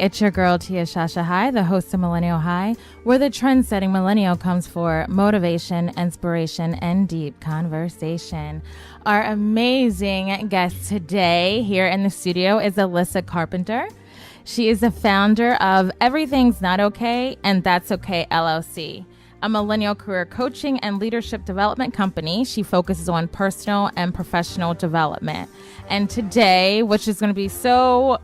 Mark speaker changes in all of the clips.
Speaker 1: it's your girl Tia Shasha High, the host of Millennial High, where the trend-setting millennial comes for motivation, inspiration, and deep conversation. Our amazing guest today here in the studio is Alissa Carpenter. She is the founder of Everything's Not Okay and That's Okay LLC, a millennial career coaching and leadership development company. She focuses on personal and professional development. And today, which is going to be so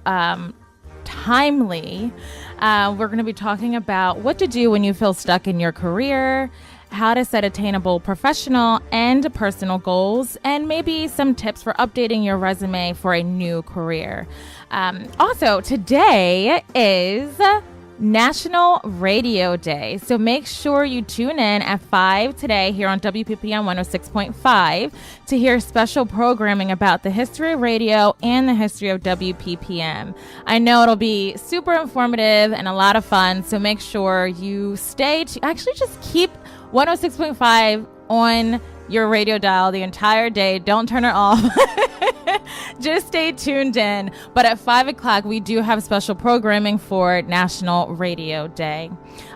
Speaker 1: timely, we're going to be talking about what to do when you feel stuck in your career, how to set attainable professional and personal goals, and maybe some tips for updating your resume for a new career. Also, today is National Radio Day. So make sure you tune in at 5 today here on WPPM 106.5 to hear special programming about the history of radio and the history of WPPM. I know it'll be super informative and a lot of fun, so make sure you stay to actually just keep 106.5 on your radio dial the entire day. Don't turn it off. Just stay tuned in. But at 5 o'clock, we do have special programming for National Radio Day.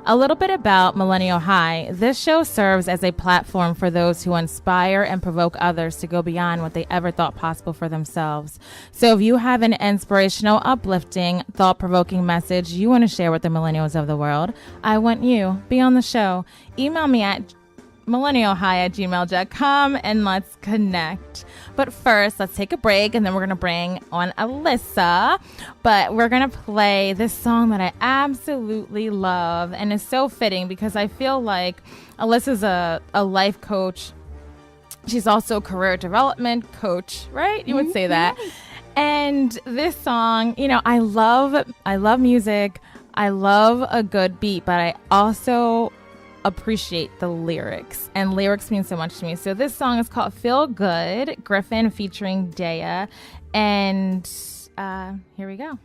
Speaker 1: A little bit about Millennial High. This show serves as a platform for those who inspire and provoke others to go beyond what they ever thought possible for themselves. So if you have an inspirational, uplifting, thought-provoking message you want to share with the millennials of the world, I want you. Be on the show. Email me at millennialhigh@gmail.com and let's connect. But first, let's take a break and then we're going to bring on Alissa. But we're going to play this song that I absolutely love and is so fitting because I feel like Alissa's a life coach. She's also a career development coach, right? You would say that. And this song, you know, I love music. I love a good beat, but I also appreciate the lyrics, and lyrics mean so much to me. So this song is called Feel Good, Griffin featuring Daya, and here we go.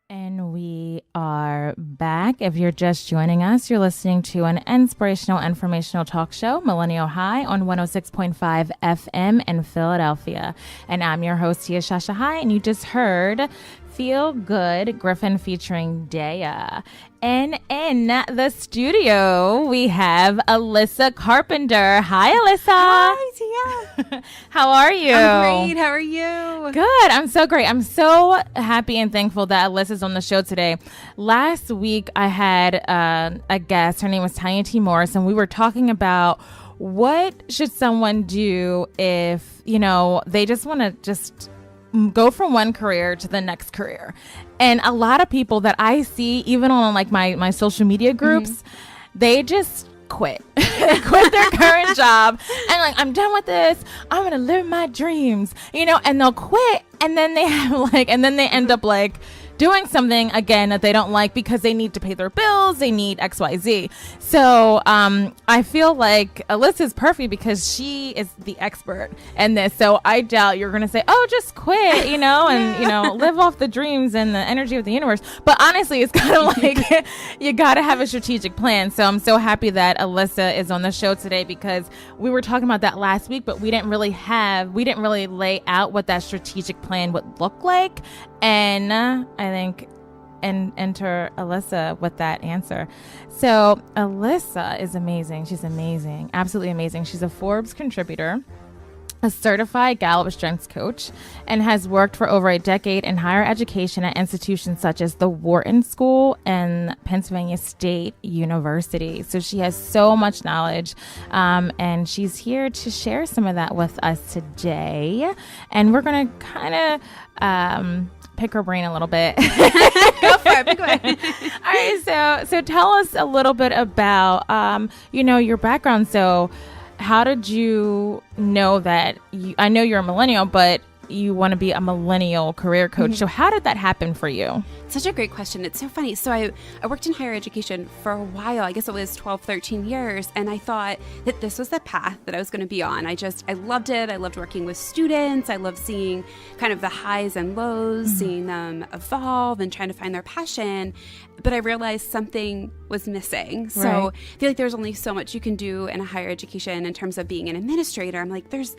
Speaker 1: And we are back. If you're just joining us, you're listening to an inspirational, informational talk show, Millennial High, on 106.5 FM in Philadelphia. And I'm your host, Tia Shasha High, and you just heard Feel Good, Griffin featuring Daya. And in the studio, we have Alissa Carpenter. Hi, Alissa.
Speaker 2: Hi, Tia.
Speaker 1: How are you?
Speaker 2: I'm great. How are you?
Speaker 1: Good. I'm so great. I'm so happy and thankful that Alissa's on the show today. Last week, I had a guest. Her name was Tanya T. Morris, and we were talking about what should someone do if, you know, they just want to just go from one career to the next career. And a lot of people that I see, even on like my social media groups, they just quit. They quit their current job and like, I'm done with this. I'm going to live my dreams, you know, and they'll quit. And then they have and then they end up like doing something again that they don't like because they need to pay their bills. They need XYZ. So I feel like Alyssa's perfect because she is the expert in this. So I doubt you're going to say, oh, just quit, you know, and, you know, live off the dreams and the energy of the universe. But honestly, it's kind of like you got to have a strategic plan. So I'm so happy that Alissa is on the show today because we were talking about that last week, but we didn't really lay out what that strategic plan would look like. And I think enter Alissa with that answer. So Alissa is amazing. She's amazing. Absolutely amazing. She's a Forbes contributor, a certified Gallup strengths coach, and has worked for over a decade in higher education at institutions such as the Wharton School and Pennsylvania State University. So she has so much knowledge, and she's here to share some of that with us today. And we're going to kind of pick her brain a little bit.
Speaker 2: Go for it. Pick away.
Speaker 1: All right. So tell us a little bit about, you know, your background. So how did you know that I know you're a millennial, but you want to be a millennial career coach. So how did that happen for you?
Speaker 2: Such a great question. It's so funny. So I worked in higher education for a while. I guess it was 12, 13 years. And I thought that this was the path that I was going to be on. I loved it. I loved working with students. I loved seeing kind of the highs and lows, seeing them evolve and trying to find their passion. But I realized something was missing. So
Speaker 1: Right.
Speaker 2: I feel like there's only so much you can do in a higher education in terms of being an administrator. I'm like, there's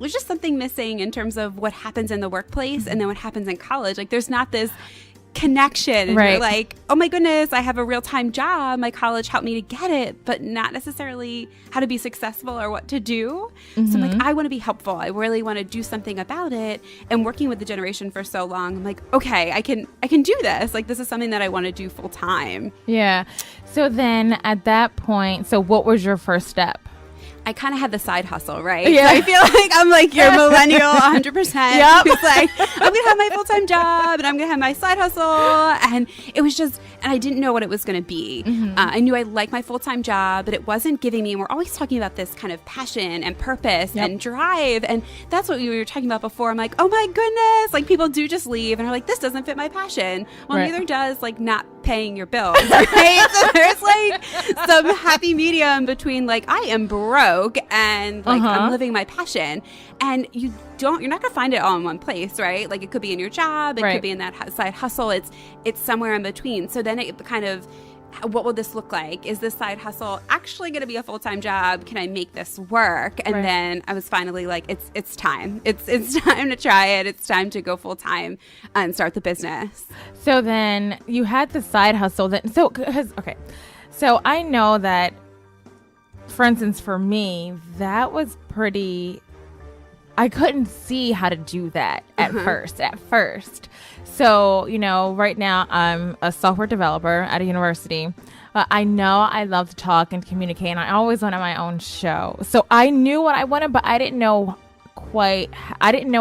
Speaker 2: just something missing in terms of what happens in the workplace and then what happens in college. Like there's not this connection. And
Speaker 1: right.
Speaker 2: you're like, oh my goodness, I have a real-time job. My college helped me to get it, but not necessarily how to be successful or what to do. So I'm like, I want to be helpful. I really want to do something about it. And working with the generation for so long, I'm like, okay, I can do this. Like, this is something that I want to do full time.
Speaker 1: Yeah. So then at that point, so what was your first step?
Speaker 2: I kind of had the side hustle, right?
Speaker 1: Yeah.
Speaker 2: So I feel like I'm like your millennial 100%.
Speaker 1: Yep.
Speaker 2: Who's like, I'm going to have my full-time job and I'm going to have my side hustle. And it was just, and I didn't know what it was going to be. I knew I liked my full-time job, but it wasn't giving me, and we're always talking about this kind of passion and purpose and drive. And that's what we were talking about before. I'm like, oh my goodness, like people do just leave and are like, this doesn't fit my passion. Well, neither does like not paying your bills, right? So there's like some happy medium between like, I am broke and like I'm living my passion, and you're not going to find it all in one place, right? Like it could be in your job, it could be in that side hustle. It's somewhere in between. So then it kind of, what will this look like? Is this side hustle actually going to be a full-time job? Can I make this work? And then I was finally like, it's time. It's time to try it. It's time to go full-time and start the business.
Speaker 1: So then you had the side hustle. So I know that, for instance, for me, that was pretty, I couldn't see how to do that at first. So, right now I'm a software developer at a university. I know I love to talk and communicate, and I always wanted my own show. So I knew what I wanted, but I didn't know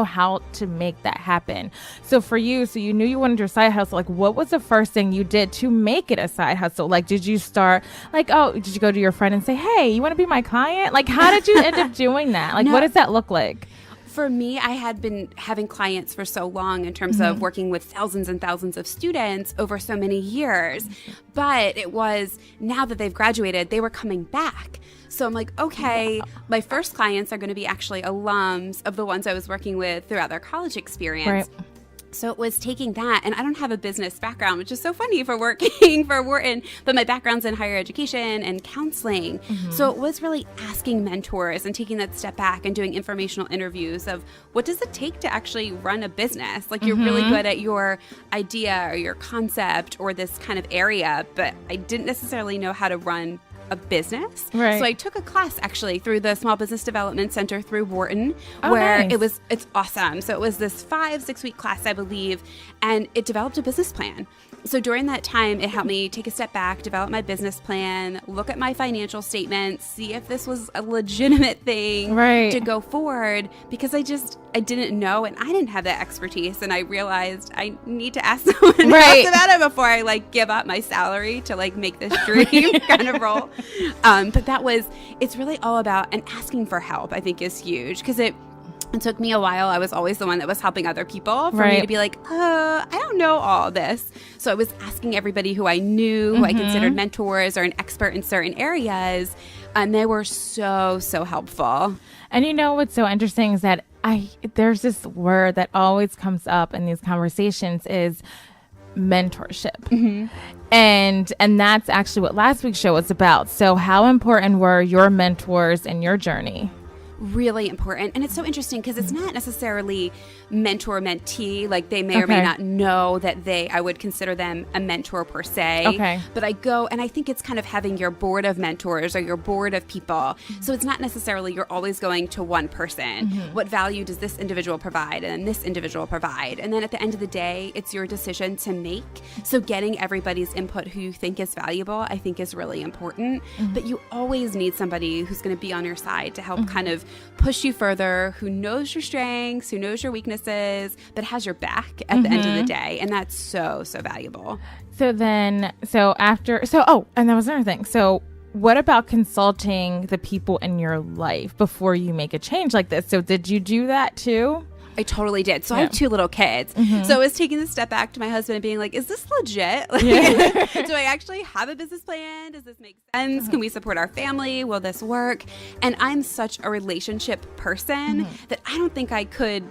Speaker 1: how to make that happen. So for you, you knew you wanted your side hustle. Like, what was the first thing you did to make it a side hustle? Like, did you start did you go to your friend and say, hey, you want to be my client? Like, how did you end up doing that? Like, what does that look like?
Speaker 2: For me, I had been having clients for so long in terms of working with thousands and thousands of students over so many years. But it was, now that they've graduated, they were coming back. So I'm like, okay, my first clients are going to be actually alums of the ones I was working with throughout their college experience.
Speaker 1: Right.
Speaker 2: So it was taking that, and I don't have a business background, which is so funny for working for Wharton, but my background's in higher education and counseling. So it was really asking mentors and taking that step back and doing informational interviews of what does it take to actually run a business? Like you're really good at your idea or your concept or this kind of area, but I didn't necessarily know how to run a business.
Speaker 1: Right.
Speaker 2: So I took a class actually through the Small Business Development Center through Wharton, where
Speaker 1: nice.
Speaker 2: It's awesome. So it was this 5-6 week class, I believe, and it developed a business plan. So during that time, it helped me take a step back, develop my business plan, look at my financial statements, see if this was a legitimate thing to go forward, because I didn't know, and I didn't have that expertise, and I realized I need to ask someone else about it before I like give up my salary to like make this dream kind of role. But it's really all about, and asking for help I think is huge, because it took me a while. I was always the one that was helping other people for me to be like, I don't know all this. So I was asking everybody who I knew, who I considered mentors or an expert in certain areas. And they were so, so helpful.
Speaker 1: And what's so interesting is that there's this word that always comes up in these conversations is mentorship. And that's actually what last week's show was about. So how important were your mentors in your journey?
Speaker 2: Really important. And it's so interesting because it's not necessarily mentor-mentee. Like they may or may not know that I would consider them a mentor per se.
Speaker 1: Okay.
Speaker 2: But I go, and I think it's kind of having your board of mentors or your board of people. So it's not necessarily you're always going to one person. What value does this individual provide and this individual provide? And then at the end of the day, it's your decision to make. So getting everybody's input who you think is valuable, I think is really important. But you always need somebody who's going to be on your side to help kind of push you further, who knows your strengths, who knows your weaknesses, but has your back at the end of the day. And that's so, so valuable.
Speaker 1: And that was another thing. So what about consulting the people in your life before you make a change like this? So did you do that too?
Speaker 2: I totally did. So I have 2 little kids. So I was taking a step back to my husband and being like, is this legit? Like, do I actually have a business plan? Does this make sense? Can we support our family? Will this work? And I'm such a relationship person that I don't think I could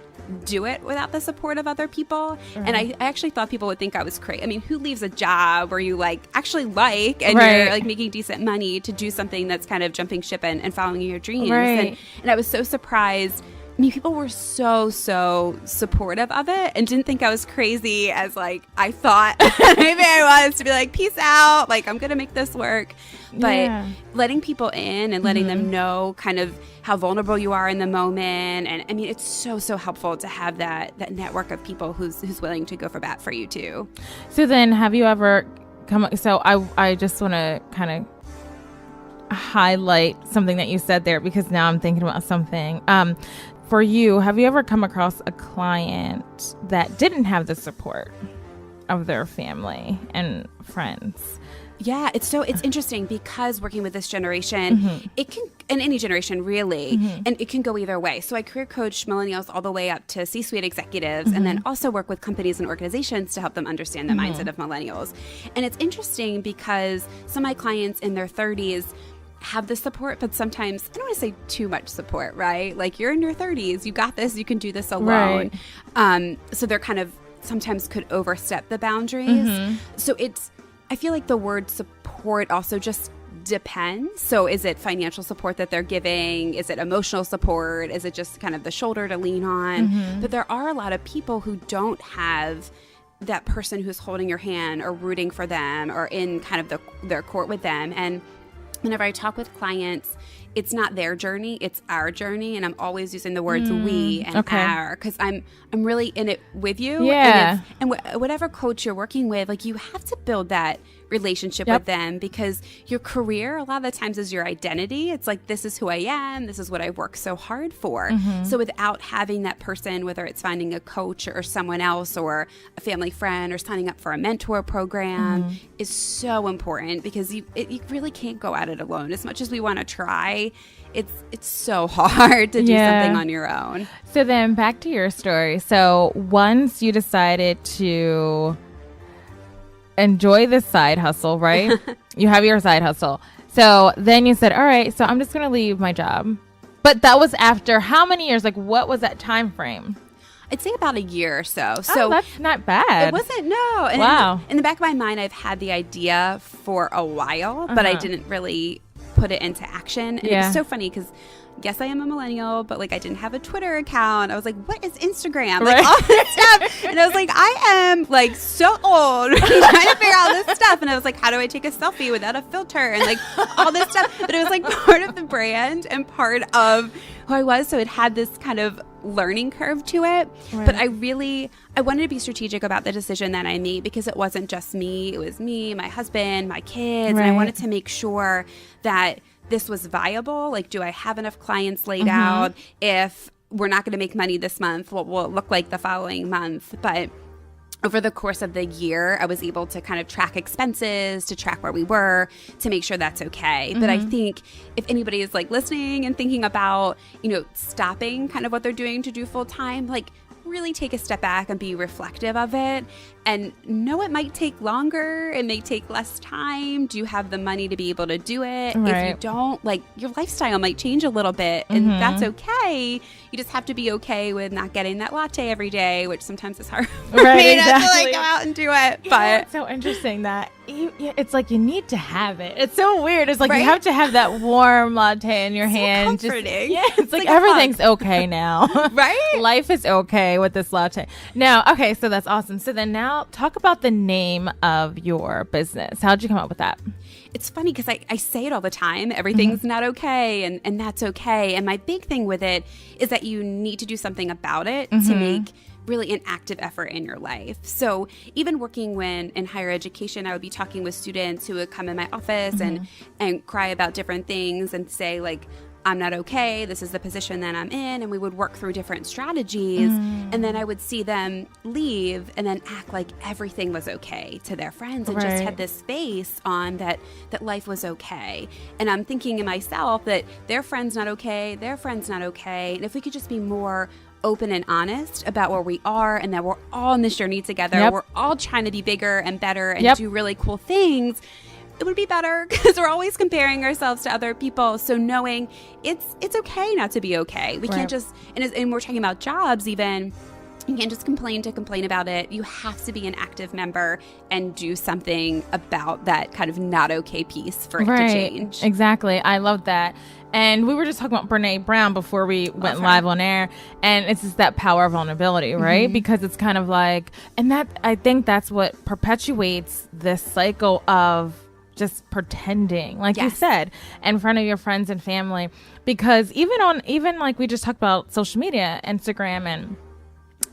Speaker 2: do it without the support of other people. And I actually thought people would think I was crazy. I mean, who leaves a job where you actually and you're like making decent money to do something that's kind of jumping ship and following your dreams? And I was so surprised mean, people were so supportive of it and didn't think I was crazy as like I thought maybe I was, to be like, peace out, like I'm gonna make this work. But letting people in and letting them know kind of how vulnerable you are in the moment, and I mean, it's so helpful to have that network of people who's willing to go for bat for you too.
Speaker 1: So then, have you ever so I just want to kind of highlight something that you said there, because now I'm thinking about something. For you, have you ever come across a client that didn't have the support of their family and friends?
Speaker 2: Yeah, it's interesting because working with this generation, it can, in any generation really, and it can go either way. So I career coach millennials all the way up to C-suite executives, and then also work with companies and organizations to help them understand the mindset of millennials. And it's interesting because some of my clients in their 30s have the support, but sometimes, I don't want to say too much support, right? Like, you're in your 30s, you got this, you can do this alone. Right. So they're kind of sometimes could overstep the boundaries. So I feel like the word support also just depends. So is it financial support that they're giving? Is it emotional support? Is it just kind of the shoulder to lean on? But there are a lot of people who don't have that person who's holding your hand or rooting for them or in kind of their court with them. And whenever I talk with clients, it's not their journey, it's our journey. And I'm always using the words we and our, because I'm really in it with you.
Speaker 1: Yeah.
Speaker 2: And whatever coach you're working with, like, you have to build that relationship with them, because your career a lot of the times is your identity. It's like, this is who I am, this is what I work so hard for. So without having that person, whether it's finding a coach or someone else or a family friend or signing up for a mentor program, is so important, because you really can't go at it alone. As much as we want to try, it's so hard to do something on your own.
Speaker 1: So then back to your story. So once you decided to enjoy this side hustle, right? You have your side hustle. So then you said, all right, so I'm just going to leave my job. But that was after how many years? Like, what was that time frame?
Speaker 2: I'd say about a year or so. So
Speaker 1: that's not bad.
Speaker 2: It wasn't, no. And
Speaker 1: wow.
Speaker 2: In the back of my mind, I've had the idea for a while, but I didn't really put it into action. And it's so funny because, yes, I am a millennial, but like, I didn't have a Twitter account. I was like, what is Instagram? Like, all this stuff. And I was like, I am like so old trying to figure out all this stuff. And I was like, how do I take a selfie without a filter? And like all this stuff. But it was like part of the brand and part of who I was. So it had this kind of learning curve to it. Right. But I wanted to be strategic about the decision that I made, because it wasn't just me. It was me, my husband, my kids. Right. And I wanted to make sure that this was viable. Like, do I have enough clients laid out? If we're not going to make money this month, what will it look like the following month? But over the course of the year, I was able to kind of track expenses, to track where we were, to make sure that's okay. But I think if anybody is like listening and thinking about, stopping kind of what they're doing to do full time, like, really take a step back and be reflective of it, and know it might take longer, it may take less time. Do you have the money to be able to do it? Right. If you don't, like, your lifestyle might change a little bit, and that's okay. You just have to be okay with not getting that latte every day, which sometimes is hard for me not to like go out and do it. But
Speaker 1: it's so interesting that it's like you need to have it. It's so weird. It's like you have to have that warm latte in your hand.
Speaker 2: Comforting.
Speaker 1: It's like everything's okay now.
Speaker 2: Right?
Speaker 1: Life is okay with this latte. Now, okay, so that's awesome. So then now talk about the name of your business. How'd you come up with that?
Speaker 2: It's funny because I say it all the time. Everything's not okay, and that's okay. And my big thing with it is that you need to do something about it to make really an active effort in your life. So even working in higher education, I would be talking with students who would come in my office and cry about different things and say, like, I'm not okay, this is the position that I'm in, and we would work through different strategies, and then I would see them leave and then act like everything was okay to their friends, and just had this space on that life was okay. And I'm thinking in myself that their friend's not okay, their friend's not okay, and if we could just be more open and honest about where we are, and that we're all in this journey together, we're all trying to be bigger and better and do really cool things, it would be better, because we're always comparing ourselves to other people. So knowing it's okay not to be okay. We can't just, and we're talking about jobs even, You can't just complain to complain about it. You have to be an active member and do something about that kind of not okay piece for it to change.
Speaker 1: Exactly. I love that. And we were just talking about Brene Brown before we went live on air. And it's just that power of vulnerability, right? Because it's kind of like, and that, I think that's what perpetuates this cycle of just pretending, like you said, in front of your friends and family. Because even like we just talked about social media, Instagram and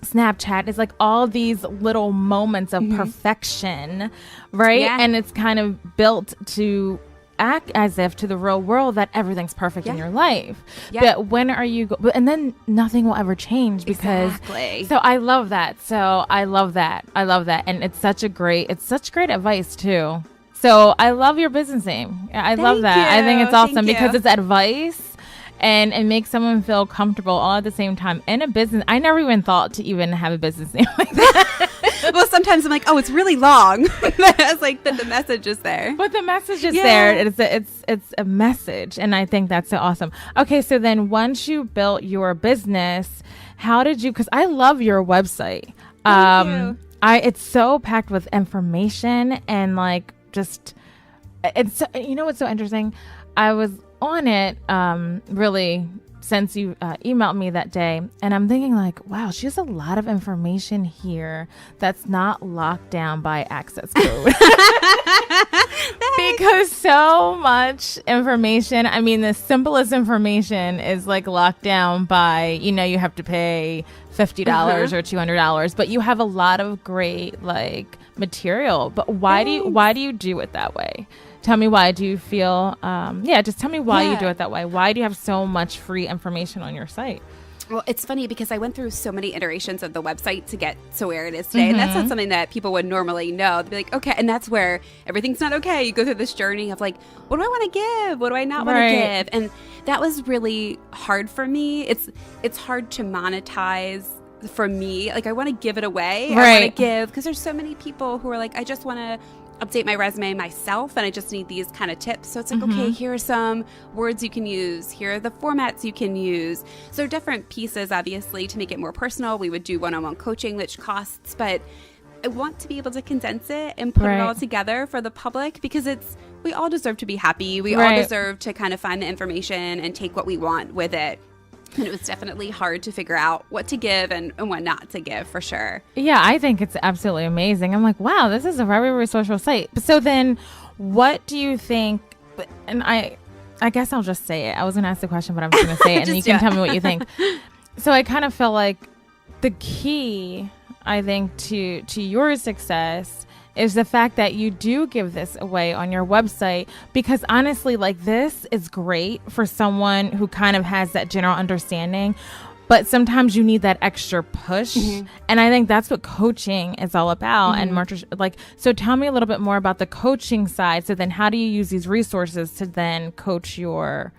Speaker 1: Snapchat is like all these little moments of perfection, right?
Speaker 2: Yeah.
Speaker 1: And it's kind of built to act as if to the real world that everything's perfect in your life. But when are you and then nothing will ever change because so I love that. And it's such great advice too. So I love your business name. I love that. I think it's awesome because it's advice. And it makes someone feel comfortable all at the same time. In a business, I never even thought to even have a business name like that.
Speaker 2: Well, sometimes I'm like, oh, it's really long. It's like the message is there.
Speaker 1: But the message is there. It's a message. And I think that's so awesome. Okay, so then once you built your business, how did you, because I love your website.
Speaker 2: Thank you.
Speaker 1: It's so packed with information and like just, it's, you know what's so interesting? I was on it really since you emailed me that day, and I'm thinking like, wow, she has a lot of information here that's not locked down by access code. Because so much information, I mean, the simplest information is like locked down by, you have to pay $50 or $200, but you have a lot of great like material. But why do you do it that way? Tell me why do you feel, just tell me why you do it that way. Why do you have so much free information on your site?
Speaker 2: Well, it's funny because I went through so many iterations of the website to get to where it is today. And that's not something that people would normally know. They'd be like, okay. And that's where everything's not okay. You go through this journey of like, what do I want to give? What do I not want to give? And that was really hard for me. It's hard to monetize for me. Like I want to give it away. I want to give because there's so many people who are like, I just want to update my resume myself and I just need these kind of tips. So it's like, okay, here are some words you can use. Here are the formats you can use. So different pieces, obviously, to make it more personal. We would do one-on-one coaching, which costs, but I want to be able to condense it and put it all together for the public because we all deserve to be happy. We all deserve to kind of find the information and take what we want with it. And it was definitely hard to figure out what to give and what not to give, for sure.
Speaker 1: Yeah, I think it's absolutely amazing. I'm like, wow, this is a very resourceful site. So then what do you think, and I guess I'll just say it. I was going to ask the question, but I'm just going to say it, and you can tell me what you think. So I kind of feel like the key, I think, to your success is the fact that you do give this away on your website, because honestly, like, this is great for someone who kind of has that general understanding, but sometimes you need that extra push. And I think that's what coaching is all about. And so tell me a little bit more about the coaching side. So then how do you use these resources to then coach your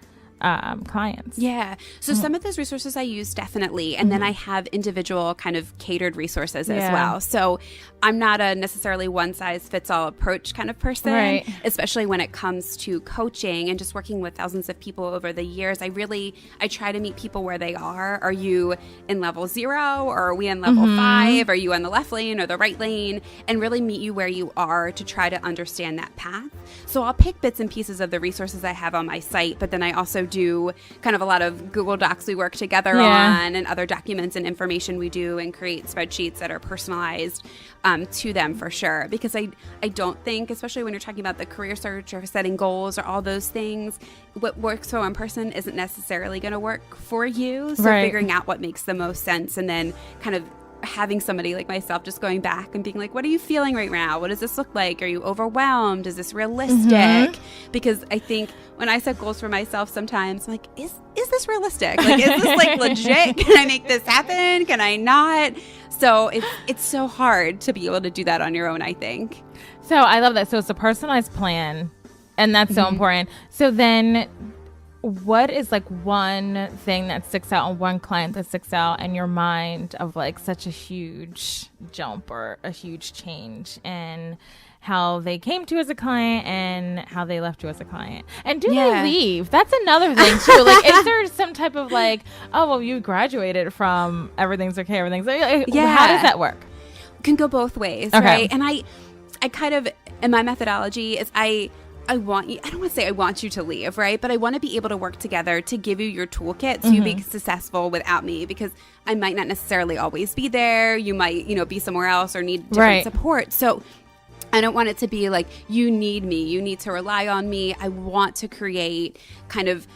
Speaker 1: clients?
Speaker 2: Yeah. So some of those resources I use definitely. And then I have individual kind of catered resources as well. So I'm not a necessarily one size fits all approach kind of person, especially when it comes to coaching and just working with thousands of people over the years. I try to meet people where they are. Are you in level 0 or are we in level 5? Are you on the left lane or the right lane? And really meet you where you are to try to understand that path. So I'll pick bits and pieces of the resources I have on my site, but then I also do kind of a lot of Google Docs we work together on, and other documents and information we do, and create spreadsheets that are personalized to them, for sure. Because I don't think, especially when you're talking about the career search or setting goals or all those things, what works for one person isn't necessarily going to work for you. So figuring out what makes the most sense, and then kind of having somebody like myself just going back and being like, what are you feeling right now? What does this look like? Are you overwhelmed? Is this realistic? Because I think when I set goals for myself, sometimes I'm like, is this realistic? Like, is this like legit? Can I make this happen? Can I not? So it's so hard to be able to do that on your own, I think.
Speaker 1: So I love that. So it's a personalized plan, and that's so important. So then what is like one thing that sticks out, on one client that sticks out in your mind of like such a huge jump or a huge change, and how they came to you as a client and how they left you as a client. And do they leave? That's another thing too. Like, is there some type of like, oh, well, you graduated from everything's okay, everything's like, how does that work?
Speaker 2: Can go both ways, right? And I kind of, in my methodology is I want you, I don't want to say I want you to leave, right? But I want to be able to work together to give you your toolkit so you be successful without me, because I might not necessarily always be there. You might, be somewhere else or need different support. So I don't want it to be like, you need me, you need to rely on me. I want to create kind of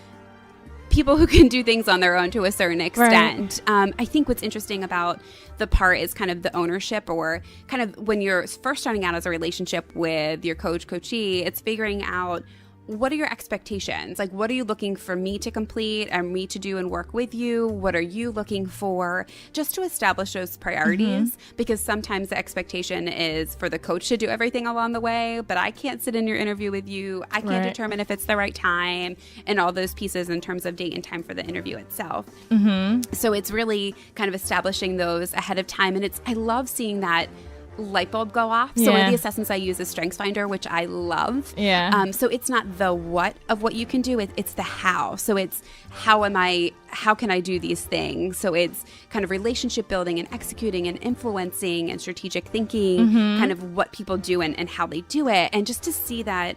Speaker 2: people who can do things on their own to a certain extent. I think what's interesting about the part is kind of the ownership, or kind of when you're first starting out as a relationship with your coachee, it's figuring out, what are your expectations? Like, what are you looking for me to complete and me to do and work with you? What are you looking for? Just to establish those priorities, because sometimes the expectation is for the coach to do everything along the way, but I can't sit in your interview with you. I can't determine if it's the right time and all those pieces in terms of date and time for the interview itself. So it's really kind of establishing those ahead of time. And I love seeing that light bulb go off. So one of the assessments I use is StrengthsFinder, which I love. So it's not the what of what you can do, it's the how. So it's how can I do these things? So it's kind of relationship building and executing and influencing and strategic thinking, kind of what people do and how they do it. And just to see that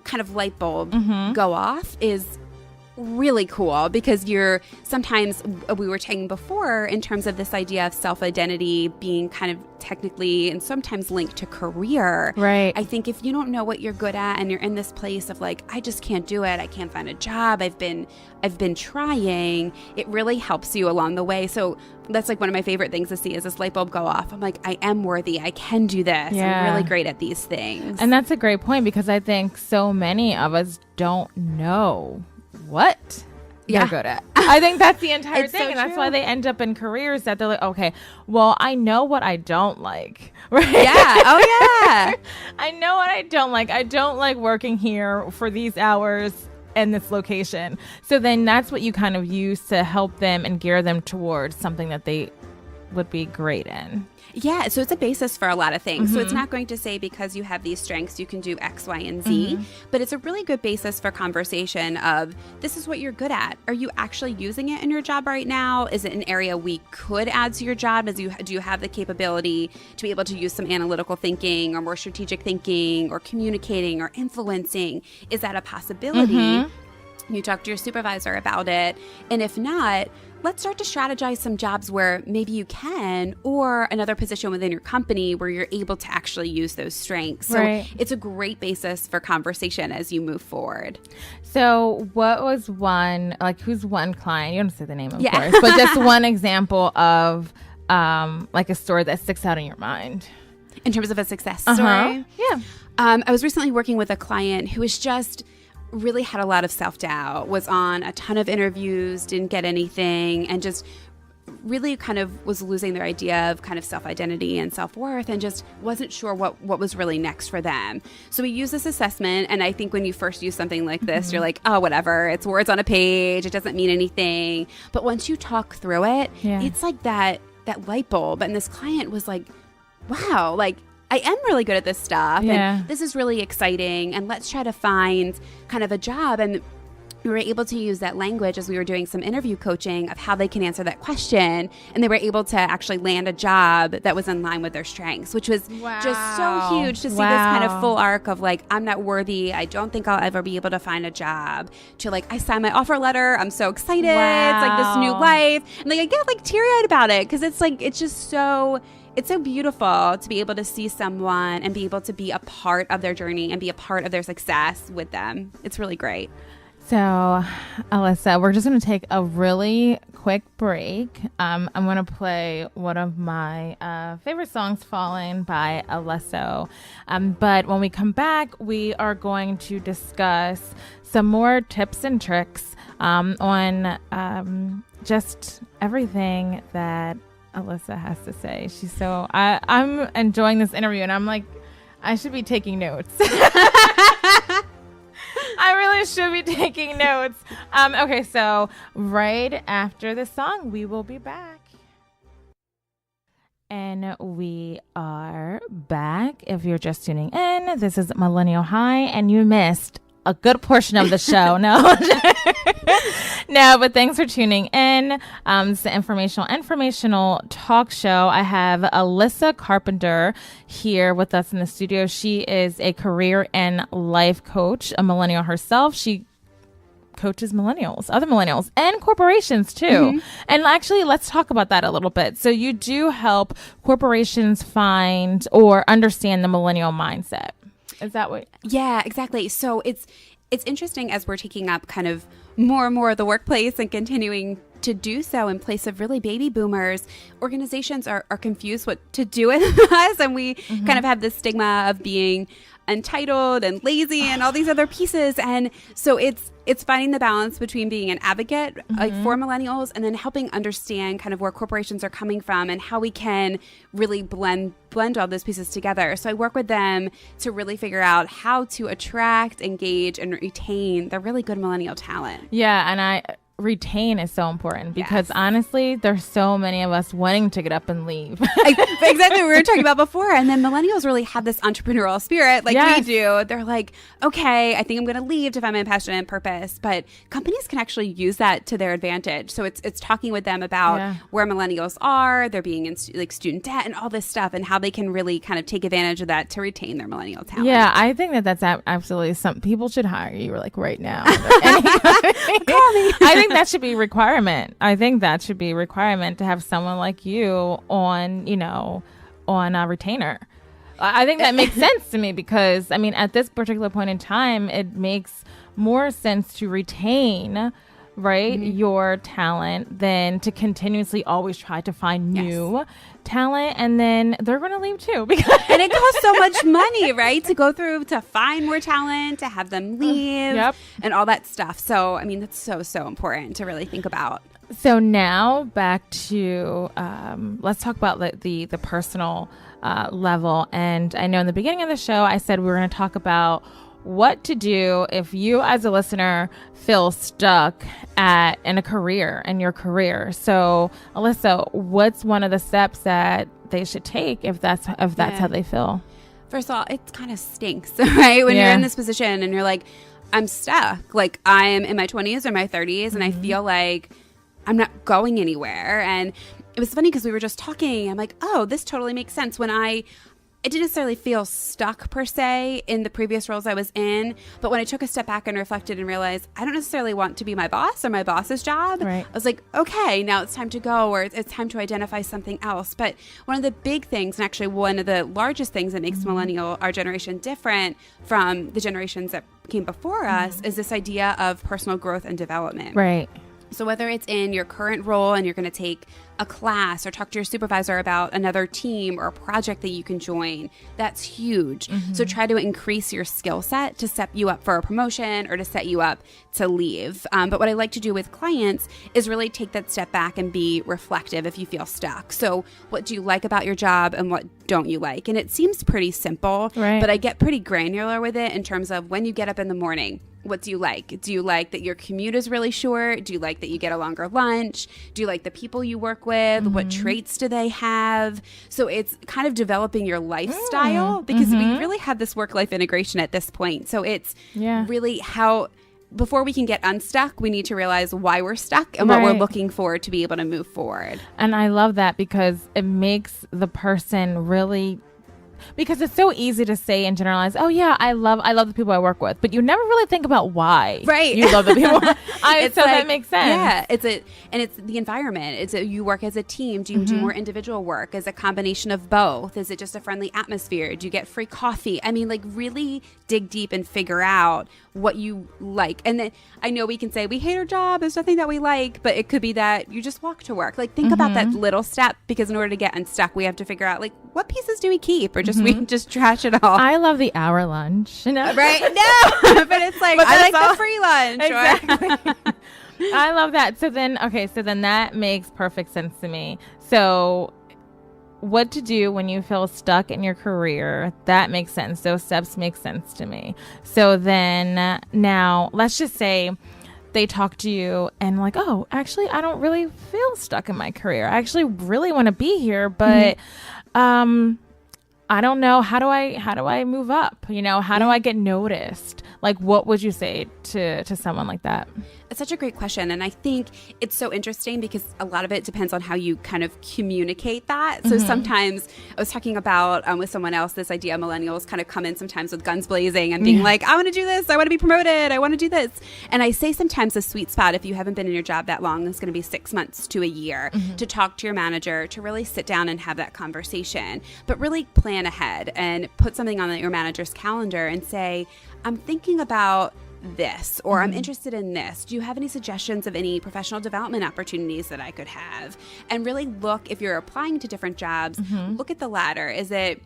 Speaker 2: kind of light bulb go off is really cool, because sometimes we were talking before in terms of this idea of self-identity being kind of technically and sometimes linked to career. I think if you don't know what you're good at and you're in this place of like, I just can't do it, I can't find a job, I've been trying, it really helps you along the way. So that's like one of my favorite things to see is this light bulb go off. I'm like, I am worthy, I can do this, I'm really great at these things.
Speaker 1: And that's a great point, because I think so many of us don't know what they're good at. I think that's the entire thing. And that's why they end up in careers that they're like, okay, well, I know what I don't like. Right?
Speaker 2: Yeah. Oh, yeah.
Speaker 1: I know what I don't like. I don't like working here for these hours in this location. So then that's what you kind of use to help them and gear them towards something that they would be great in.
Speaker 2: Yeah, so it's a basis for a lot of things. So it's not going to say because you have these strengths, you can do X, Y, and Z, but it's a really good basis for conversation of, this is what you're good at. Are you actually using it in your job right now? Is it an area we could add to your job? Do you have the capability to be able to use some analytical thinking or more strategic thinking or communicating or influencing? Is that a possibility? You talk to your supervisor about it. And if not, let's start to strategize some jobs where maybe you can, or another position within your company where you're able to actually use those strengths. So it's a great basis for conversation as you move forward.
Speaker 1: So what was who's one client? You don't say the name, of course, but just one example of like a story that sticks out in your mind.
Speaker 2: In terms of a success story?
Speaker 1: Yeah.
Speaker 2: I was recently working with a client who was just really had a lot of self-doubt, was on a ton of interviews, didn't get anything, and just really kind of was losing their idea of kind of self-identity and self-worth, and just wasn't sure what was really next for them. So we used this assessment, and I think when you first use something like this, you're like, oh, whatever, it's words on a page, it doesn't mean anything. But once you talk through it, it's like that light bulb. And this client was like, wow, like, I am really good at this stuff, and this is really exciting, and let's try to find kind of a job. And we were able to use that language as we were doing some interview coaching of how they can answer that question, and they were able to actually land a job that was in line with their strengths, which was just so huge to see this kind of full arc of like, I'm not worthy, I don't think I'll ever be able to find a job, to like, I signed my offer letter, I'm so excited, it's like this new life, and like I get like teary-eyed about it, because it's like, it's just so... It's so beautiful to be able to see someone and be able to be a part of their journey and be a part of their success with them. It's really great.
Speaker 1: So, Alissa, we're just going to take a really quick break. I'm going to play one of my favorite songs, Falling by Alissa. But when we come back, we are going to discuss some more tips and tricks on just everything that Alissa has to say. She's so I'm enjoying this interview, and I'm like, I should be taking notes. I really should be taking notes. Okay, so right after the song, we will be back. And we are back. If you're just tuning in, this is Millennial High, and you missed a good portion of the show. No, no, but thanks for tuning in. It's the informational talk show. I have Alissa Carpenter here with us in the studio. She is a career and life coach, a millennial herself. She coaches millennials, other millennials, and corporations too. Mm-hmm. And actually, let's talk about that a little bit. So you do help corporations find or understand the millennial mindset. Is that what?
Speaker 2: Yeah, exactly. So it's interesting as we're taking up kind of more and more of the workplace and continuing to do so in place of really baby boomers. Organizations are confused what to do with us, and we kind of have this stigma of being entitled and lazy and all these other pieces. And so it's finding the balance between being an advocate like for millennials and then helping understand kind of where corporations are coming from and how we can really blend all those pieces together. So I work with them to really figure out how to attract, engage, and retain the really good millennial talent.
Speaker 1: Yeah, and retain is so important because honestly, there's so many of us wanting to get up and leave.
Speaker 2: Exactly what we were talking about before. And then millennials really have this entrepreneurial spirit like we do. They're like, okay, I think I'm going to leave to find my passion and purpose. But companies can actually use that to their advantage. So it's talking with them about where millennials are, they're being in like student debt and all this stuff, and how they can really kind of take advantage of that to retain their millennial talent.
Speaker 1: Yeah, I think that's absolutely some people should hire you like right now.
Speaker 2: Call me.
Speaker 1: I think that should be a requirement. I think that should be a requirement to have someone like you on a retainer. I think that makes sense to me because, I mean, at this particular point in time, it makes more sense to retain, right, your talent than to continuously always try to find new talent, and then they're going to leave too. Because
Speaker 2: and it costs so much money, right, to go through to find more talent, to have them leave, and all that stuff. So, I mean, that's so important to really think about.
Speaker 1: So now back to let's talk about the personal level. And I know in the beginning of the show, I said we were going to talk about what to do if you as a listener feel stuck in your career. So Alissa, what's one of the steps that they should take if that's how they feel?
Speaker 2: First of all, it kind of stinks, right? When you're in this position and you're like, I'm stuck. Like I am in my 20s or my 30s and I feel like I'm not going anywhere. And it was funny because we were just talking. I'm like, oh, this totally makes sense. When I didn't necessarily feel stuck per se in the previous roles I was in, but when I took a step back and reflected and realized I don't necessarily want to be my boss or my boss's job, I was like, okay, now it's time to go, or it's time to identify something else. But one of the big things, and actually one of the largest things that makes our generation different from the generations that came before us, is this idea of personal growth and development.
Speaker 1: Right.
Speaker 2: So whether it's in your current role and you're going to take a class or talk to your supervisor about another team or a project that you can join, that's huge. So try to increase your skill set to set you up for a promotion or to set you up to leave. But what I like to do with clients is really take that step back and be reflective if you feel stuck. So what do you like about your job and what don't you like? And it seems pretty simple, but I get pretty granular with it in terms of when you get up in the morning. What do you like? Do you like that your commute is really short? Do you like that you get a longer lunch? Do you like the people you work with? What traits do they have? So it's kind of developing your lifestyle because we really have this work-life integration at this point. So it's really how, before we can get unstuck, we need to realize why we're stuck and what we're looking for to be able to move forward.
Speaker 1: And I love that because it makes the person really... Because it's so easy to say and generalize, oh yeah, I love the people I work with, but you never really think about why you love the people. That makes sense.
Speaker 2: Yeah, it's the environment. You work as a team. Do you do more individual work? Is it a combination of both? Is it just a friendly atmosphere? Do you get free coffee? I mean, like really dig deep and figure out what you like. And then I know we can say we hate our job. There's nothing that we like, but it could be that you just walk to work. Like think about that little step, because in order to get unstuck, we have to figure out like what pieces do we keep or just we just trash it all.
Speaker 1: I love the hour lunch.
Speaker 2: Right? No, but it's like I like the free lunch.
Speaker 1: Exactly. I love that. So then that makes perfect sense to me. So what to do when you feel stuck in your career, that makes sense. Those steps make sense to me. So then now let's just say they talk to you and like, oh, actually, I don't really feel stuck in my career. I actually really want to be here, but I don't know. How do I move up? You know, how do I get noticed? Like, what would you say to someone like that?
Speaker 2: It's such a great question. And I think it's so interesting because a lot of it depends on how you kind of communicate that. So sometimes I was talking about with someone else, this idea millennials kind of come in sometimes with guns blazing and being like, I want to do this. I want to be promoted. I want to do this. And I say sometimes the sweet spot, if you haven't been in your job that long, is going to be 6 months to a year to talk to your manager, to really sit down and have that conversation, but really plan ahead and put something on your manager's calendar and say, I'm thinking about this, or I'm interested in this. Do you have any suggestions of any professional development opportunities that I could have? And really look, if you're applying to different jobs, look at the ladder. Is it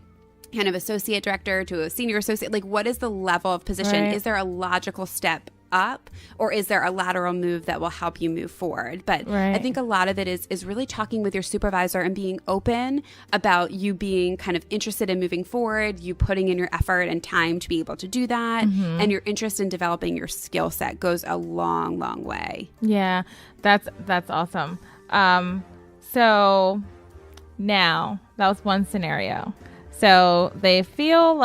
Speaker 2: kind of associate director to a senior associate? Like, what is the level of position?
Speaker 1: Right.
Speaker 2: Is there a logical step up, or is there a lateral move that will help you move forward? But I think a lot of it is really talking with your supervisor and being open about you being kind of interested in moving forward, you putting in your effort and time to be able to do that, and your interest in developing your skill set goes a long, long way.
Speaker 1: Yeah, that's awesome. So now that was one scenario. So they felt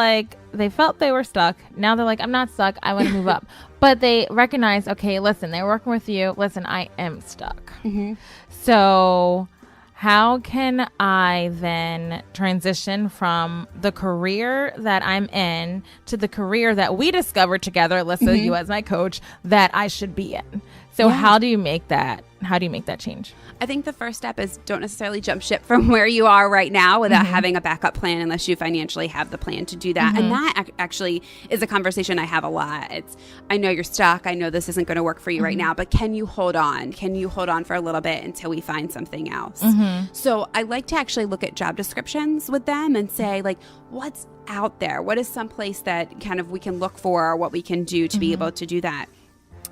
Speaker 1: they were stuck. Now they're like, I'm not stuck. I want to move up. But they recognize, okay, listen, they're working with you. Listen, I am stuck. So how can I then transition from the career that I'm in to the career that we discovered together, Alissa, you as my coach, that I should be in? So how do you make that? How do you make that change?
Speaker 2: I think the first step is don't necessarily jump ship from where you are right now without having a backup plan unless you financially have the plan to do that. And that actually is a conversation I have a lot. It's, I know you're stuck. I know this isn't going to work for you right now, but can you hold on? Can you hold on for a little bit until we find something else? So I like to actually look at job descriptions with them and say, like, what's out there? What is some place that kind of we can look for, or what we can do to be able to do that?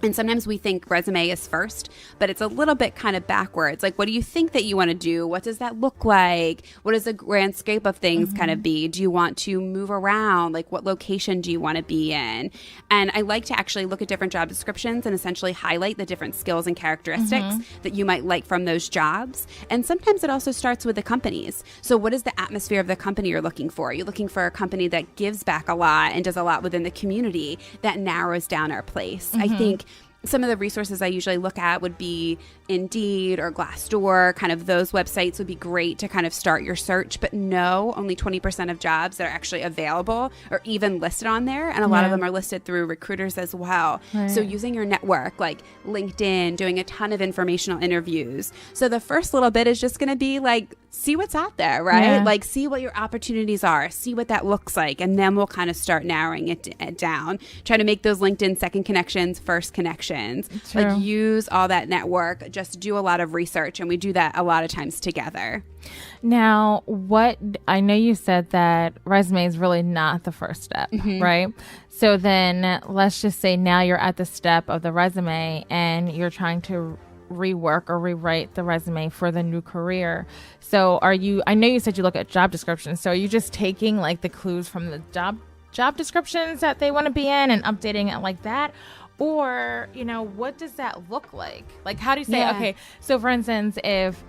Speaker 2: And sometimes we think resume is first, but it's a little bit kind of backwards. Like, what do you think that you want to do? What does that look like? What does the grand scope of things kind of be? Do you want to move around? Like, what location do you want to be in? And I like to actually look at different job descriptions and essentially highlight the different skills and characteristics that you might like from those jobs. And sometimes it also starts with the companies. So what is the atmosphere of the company you're looking for? Are you looking for a company that gives back a lot and does a lot within the community? That narrows down our place. I think some of the resources I usually look at would be Indeed or Glassdoor. Kind of those websites would be great to kind of start your search. But no, only 20% of jobs that are actually available or even listed on there. And a lot of them are listed through recruiters as well. So using your network, like LinkedIn, doing a ton of informational interviews. So the first little bit is just going to be like, see what's out there, right? Like, see what your opportunities are, see what that looks like. And then we'll kind of start narrowing it down. Try to make those LinkedIn second connections, first connections. Like, use all that network, just do a lot of research. And we do that a lot of times together.
Speaker 1: Now, I know you said that resume is really not the first step, right? So then let's just say now you're at the step of the resume and you're trying to rework or rewrite the resume for the new career. So I know you said you look at job descriptions. So are you just taking like the clues from the job descriptions that they want to be in and updating it like that? Or, you know, what does that look like? Like, how do you say, okay, so for instance, if,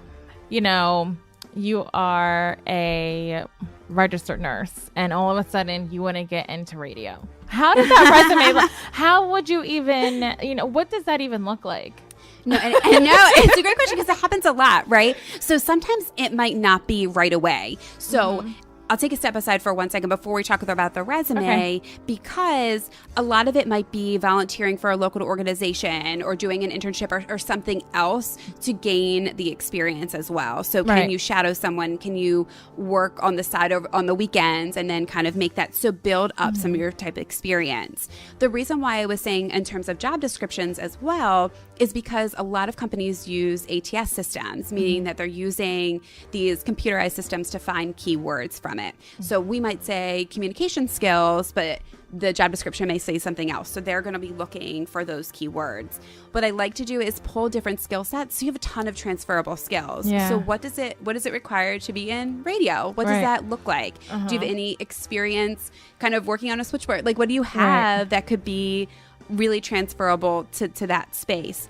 Speaker 1: you know, you are a registered nurse and all of a sudden you want to get into radio, how does that resume how would you even, you know, what does that even look like?
Speaker 2: No, and no, it's a great question because it happens a lot, right? So sometimes it might not be right away. So I'll take a step aside for 1 second before we talk about the resume, because a lot of it might be volunteering for a local organization or doing an internship or something else to gain the experience as well. So can you shadow someone? Can you work on the side on the weekends and then kind of make that, so build up some of your type of experience. The reason why I was saying in terms of job descriptions as well is because a lot of companies use ATS systems, meaning that they're using these computerized systems to find keywords from it. So we might say communication skills, but the job description may say something else. So they're going to be looking for those keywords. What I like to do is pull different skill sets. So you have a ton of transferable skills. So what does it require to be in radio? What does that look like? Do you have any experience kind of working on a switchboard? Like, what do you have that could be really transferable to that space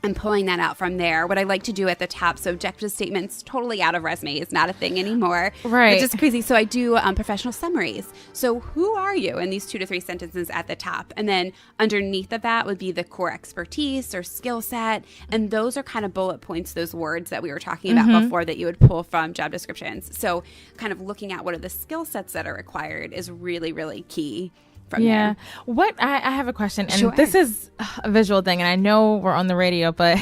Speaker 2: and pulling that out from there. What I like to do at the top, so objective statements totally out of resume is not a thing anymore.
Speaker 1: Right.
Speaker 2: Which is crazy. So I do professional summaries. So who are you in these 2 to 3 sentences at the top? And then underneath of that would be the core expertise or skill set. And those are kind of bullet points, those words that we were talking about before that you would pull from job descriptions. So kind of looking at what are the skill sets that are required is really, really key.
Speaker 1: Yeah. What I have a question, and this is a visual thing, and I know we're on the radio, but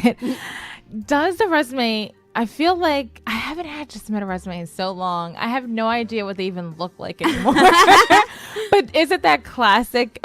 Speaker 1: does the resume, I feel like I haven't had to submit a resume in so long. I have no idea what they even look like anymore. But is it that classic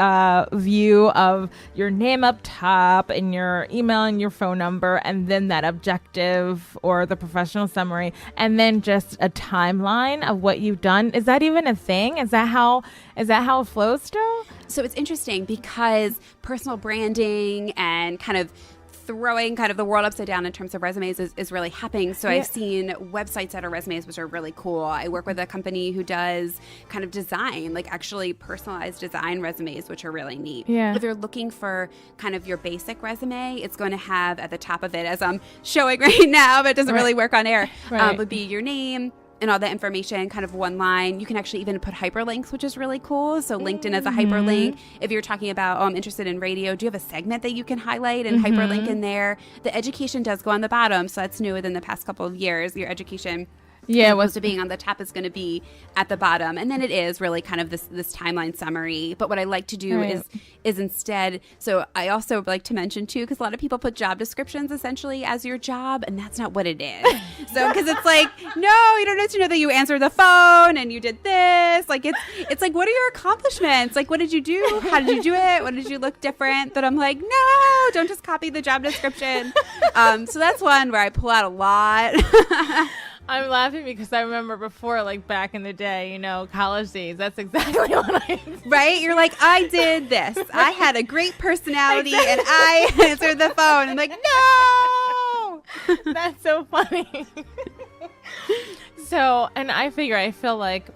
Speaker 1: view of your name up top and your email and your phone number, and then that objective or the professional summary, and then just a timeline of what you've done? Is that even a thing? Is that how it flows still?
Speaker 2: So it's interesting because personal branding and kind of throwing kind of the world upside down in terms of resumes is really happening. So I've seen websites that are resumes, which are really cool. I work with a company who does kind of design, like actually personalized design resumes, which are really neat.
Speaker 1: Yeah.
Speaker 2: If you're looking for kind of your basic resume, it's going to have at the top of it, as I'm showing right now, but it doesn't really work on air, would be your name and all that information, kind of one line. You can actually even put hyperlinks, which is really cool. So LinkedIn as a hyperlink. If you're talking about, I'm interested in radio, do you have a segment that you can highlight and hyperlink in there? The education does go on the bottom. So that's new within the past couple of years. Your education, as opposed to being on the top, is going to be at the bottom. And then it is really kind of this timeline summary. But what I like to do is instead, so I also like to mention too, because a lot of people put job descriptions essentially as your job, and that's not what it is. So because it's like, no, you don't need to know that you answered the phone and you did this. Like it's like, what are your accomplishments? Like, what did you do? How did you do it? What did you look different? That I'm like, no, don't just copy the job description. So that's one where I pull out a lot.
Speaker 1: I'm laughing because I remember before, like back in the day, college days, that's exactly what I did.
Speaker 2: Right? You're like, I did this. I had a great personality and I answered the phone. I'm like, no!
Speaker 1: That's so funny. So, and I feel like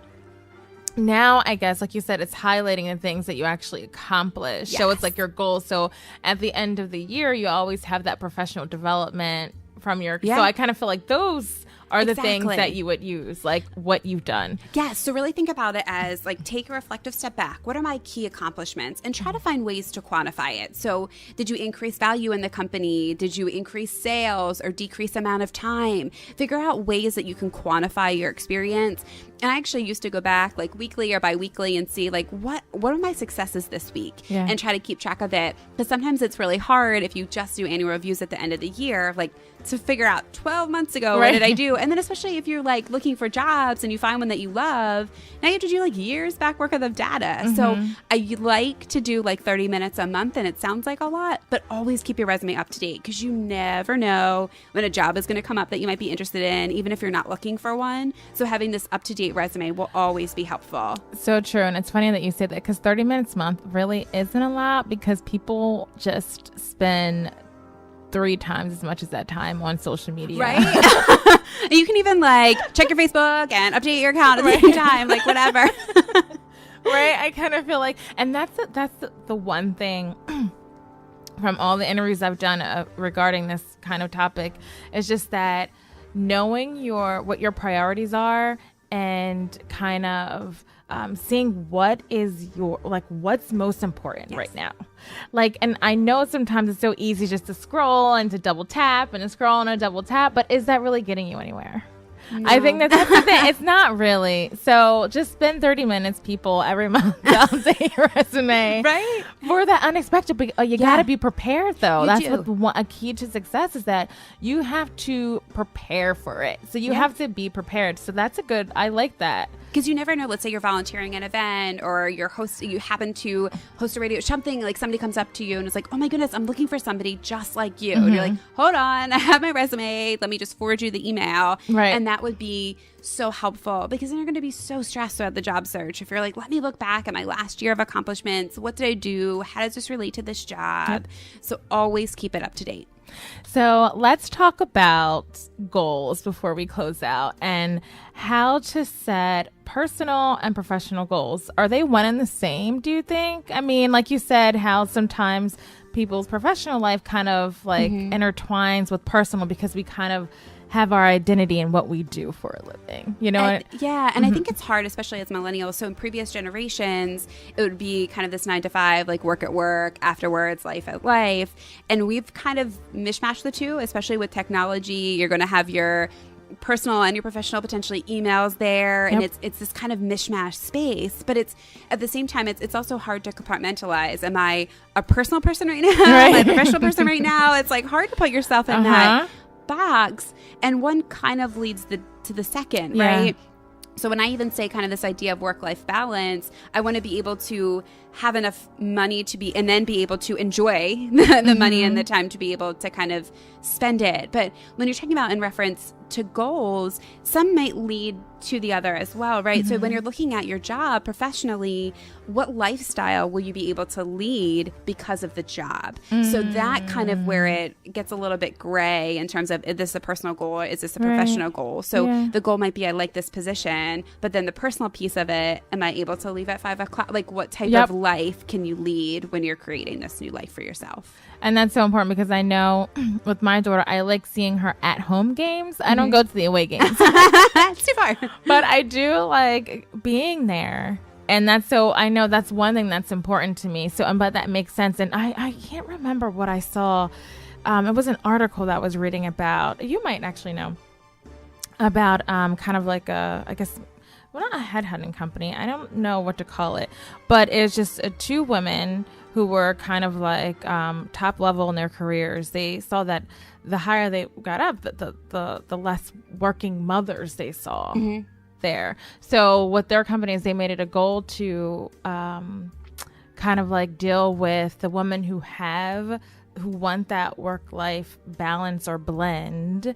Speaker 1: now, I guess, like you said, it's highlighting the things that you actually accomplish. Yes. So it's like your goals. So at the end of the year, you always have that professional development from your, so I kind of feel like those are the things that you would use, like what you've done.
Speaker 2: Yes. So really think about it as like, take a reflective step back. What are my key accomplishments? And try to find ways to quantify it. So did you increase value in the company? Did you increase sales or decrease amount of time? Figure out ways that you can quantify your experience. And I actually used to go back like weekly or bi-weekly and see like, what are my successes this week? And try to keep track of it. Because sometimes it's really hard if you just do annual reviews at the end of the year, like to figure out 12 months ago, what did I do? And then especially if you're like looking for jobs and you find one that you love, now you have to do like years back worth of data. So I like to do like 30 minutes a month, and it sounds like a lot, but always keep your resume up to date, because you never know when a job is going to come up that you might be interested in, even if you're not looking for one. So having this up-to-date resume will always be helpful.
Speaker 1: So true. And it's funny that you say that, because 30 minutes a month really isn't a lot, because people just spend 3 times as much as that time on social media.
Speaker 2: Right? You can even like check your Facebook and update your account at the same time, like whatever.
Speaker 1: Right? I kind of feel like, and that's the one thing from all the interviews I've done regarding this kind of topic, is just that knowing what your priorities are, and kind of seeing what is what's most important right now. Like, and I know sometimes it's so easy just to scroll and to double tap and to scroll and to double tap, but is that really getting you anywhere? No. I think that's the thing. It's not really. So just spend 30 minutes, people, every month to update your resume. Right? For that unexpected. You got to be prepared, though. That's what a key to success is, that you have to prepare for it. So you have to be prepared. So that's I like that.
Speaker 2: Because you never know. Let's say you're volunteering an event, or you happen to host a radio, something like somebody comes up to you and is like, oh my goodness, I'm looking for somebody just like you. And you're like, hold on, I have my resume. Let me just forward you the email. Right. And that would be so helpful, because then you're going to be so stressed about the job search. If you're like, let me look back at my last year of accomplishments. What did I do? How does this relate to this job? So always keep it up to date.
Speaker 1: So let's talk about goals before we close out and how to set personal and professional goals. Are they one and the same, do you think? I mean, like you said, how sometimes people's professional life kind of like intertwines with personal because we kind of have our identity in what we do for a living, you know?
Speaker 2: And I think it's hard, especially as millennials. So in previous generations, it would be kind of this 9 to 5, like work at work, afterwards, life at life. And we've kind of mishmashed the two, especially with technology. You're going to have your personal and your professional potentially emails there, and it's this kind of mishmash space, but it's at the same time it's also hard to compartmentalize. Am I a personal person right now? Am I a professional person right now? It's like hard to put yourself in that box, and one kind of leads to the second, right? So when I even say kind of this idea of work-life balance, I want to be able to have enough money to be, and then be able to enjoy the money and the time to be able to kind of spend it. But when you're talking about in reference to goals, some might lead to the other as well, right? So when you're looking at your job professionally, what lifestyle will you be able to lead because of the job? So that kind of where it gets a little bit gray in terms of, is this a personal goal or is this a professional goal? So the goal might be, I like this position, but then the personal piece of it, am I able to leave at 5 o'clock? Like what type of life can you lead when you're creating this new life for yourself?
Speaker 1: And that's so important because I know with my daughter, I like seeing her at home games. I don't go to the away games.
Speaker 2: It's too far.
Speaker 1: But I do like being there. And that's so, I know that's one thing that's important to me. So, but that makes sense. And I can't remember what I saw. It was an article that I was reading about, you might actually know, about kind of like I guess, well, not a headhunting company. I don't know what to call it. But it's just 2 women who were kind of like top level in their careers. They saw that the higher they got up, the less working mothers they saw there. So with their companies, they made it a goal to kind of like deal with the women who want that work-life balance or blend,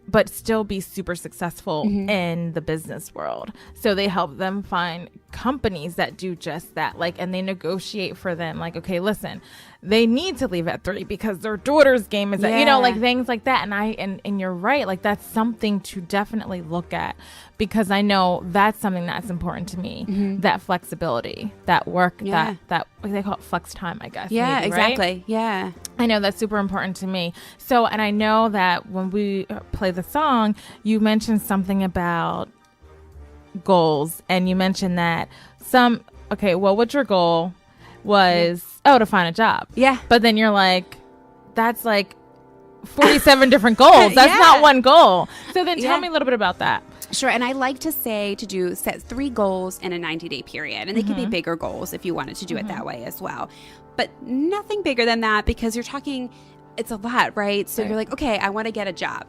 Speaker 1: but still be super successful in the business world. So they help them find companies that do just that, like, and they negotiate for them, like, okay, listen, they need to leave at 3 because their daughter's game is at, you know, like things like that. And you're right, like that's something to definitely look at, because I know that's something that's important to me, that flexibility, that work, that they call it flex time, I guess.
Speaker 2: Yeah,
Speaker 1: maybe,
Speaker 2: exactly.
Speaker 1: Right?
Speaker 2: Yeah.
Speaker 1: I know that's super important to me. So, and I know that when we play the song, you mentioned something about goals, and you mentioned that what's your goal was, to find a job. Yeah. But then you're like, that's like 47 different goals. That's not one goal. So then tell me a little bit about that.
Speaker 2: Sure. And I like to say set 3 goals in a 90-day period. And they can be bigger goals if you wanted to do it that way as well. But nothing bigger than that, because you're talking, it's a lot, right? So you're like, okay, I want to get a job.